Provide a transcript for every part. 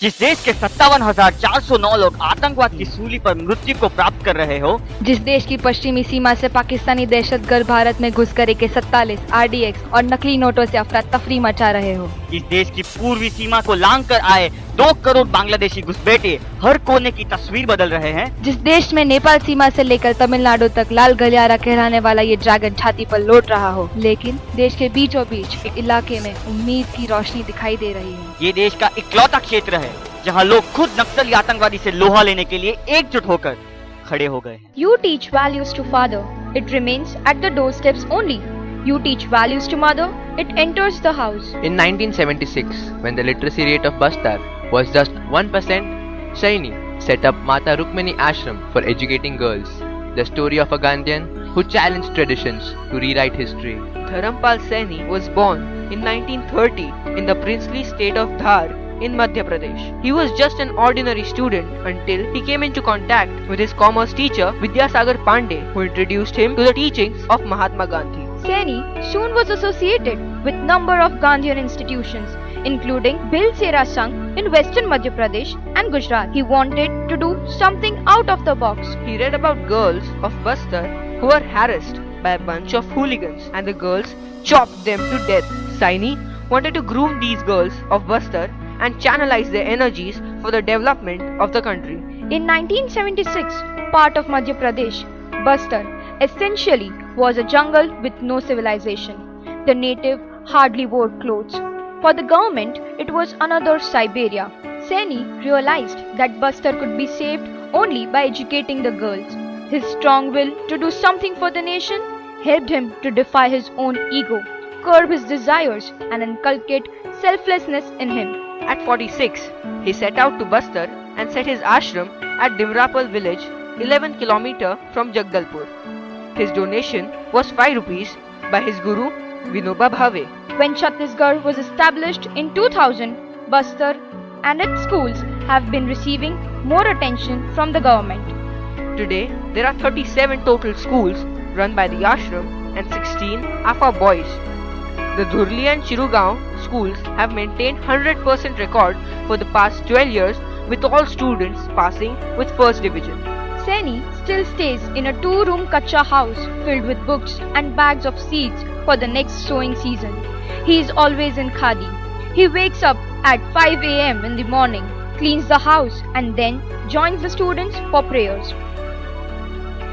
जिस देश के 57,409 लोग आतंकवाद की सूली पर मृत्यु को प्राप्त कर रहे हो, जिस देश की पश्चिमी सीमा से पाकिस्तानी दहशतगर्द भारत में घुसकर AK-47 RDX और नकली नोटों से अफरा तफरी मचा रहे हो, जिस देश की पूर्वी सीमा को लांघ कर आए 2 करोड़ बांग्लादेशी घुसपैठे हर कोने की तस्वीर बदल रहे हैं, जिस देश में नेपाल सीमा से लेकर तमिलनाडु तक लाल गलियारा कहलाने वाला ये ड्रैगन छाती पर लौट रहा हो, लेकिन देश के बीचों बीच एक इलाके में उम्मीद की रोशनी दिखाई दे रही है। ये देश का इकलौता क्षेत्र है जहां लोग खुद नक्सली आतंकवादी से लोहा लेने के लिए एकजुट होकर खड़े हो गए हैं। You teach values to father, it remains at the doorsteps only. You teach values to mother, it enters the house. In 1976, when the literacy rate of Bastar was just 1%, Saini set up Mata Rukmini Ashram for educating girls. The story of a Gandhian who challenged traditions to rewrite history. Dharampal Saini was born in 1930 in the princely state of Dhar in Madhya Pradesh. He was just an ordinary student until he came into contact with his commerce teacher Vidyasagar Pandey, who introduced him to the teachings of Mahatma Gandhi. Saini soon was associated with number of Gandhian institutions, including Bhil Sera Sangh in western Madhya Pradesh and Gujarat. He wanted to do something out of the box. He read about girls of Bastar who were harassed by a bunch of hooligans and the girls chopped them to death. Saini wanted to groom these girls of Bastar and channelize their energies for the development of the country. In 1976, part of Madhya Pradesh, Bastar essentially was a jungle with no civilization. The native hardly wore clothes. For the government, it was another Siberia. Saini realized that Bastar could be saved only by educating the girls. His strong will to do something for the nation helped him to defy his own ego, curb his desires, and inculcate selflessness in him. At 46, he set out to Bastar and set his ashram at Dimrapal village, 11 km from Jagdalpur. His donation was 5 rupees by his guru Vinoba Bhave. When Chhattisgarh was established in 2000, Bastar and its schools have been receiving more attention from the government. Today, there are 37 total schools run by the ashram and 16 are for boys. The Dhurli and Chirugaon schools have maintained 100% record for the past 12 years with all students passing with first division. Saini still stays in a 2-room kacha house filled with books and bags of seeds for the next sowing season. He is always in khadi. He wakes up at 5 a.m. in the morning, cleans the house and then joins the students for prayers.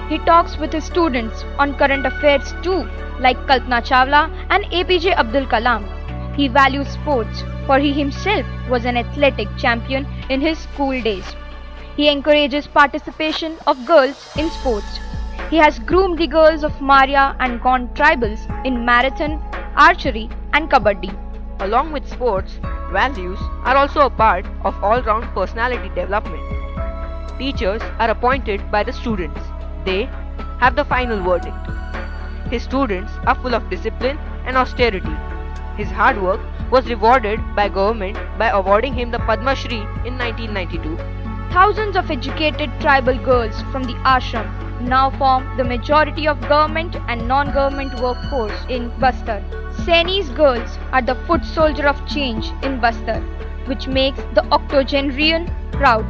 He talks with his students on current affairs too, like Kalpana Chawla and APJ Abdul Kalam. He values sports, for he himself was an athletic champion in his school days. He encourages participation of girls in sports. He has groomed the girls of Maria and Gond tribals in marathon, archery and kabaddi. Along with sports, values are also a part of all-round personality development. Teachers are appointed by the students. They have the final verdict. His students are full of discipline and austerity. His hard work was rewarded by government by awarding him the Padma Shri in 1992. Thousands of educated tribal girls from the ashram now form the majority of government and non-government workforce in Bastar. Saini's girls are the foot soldier of change in Bastar, which makes the octogenarian proud.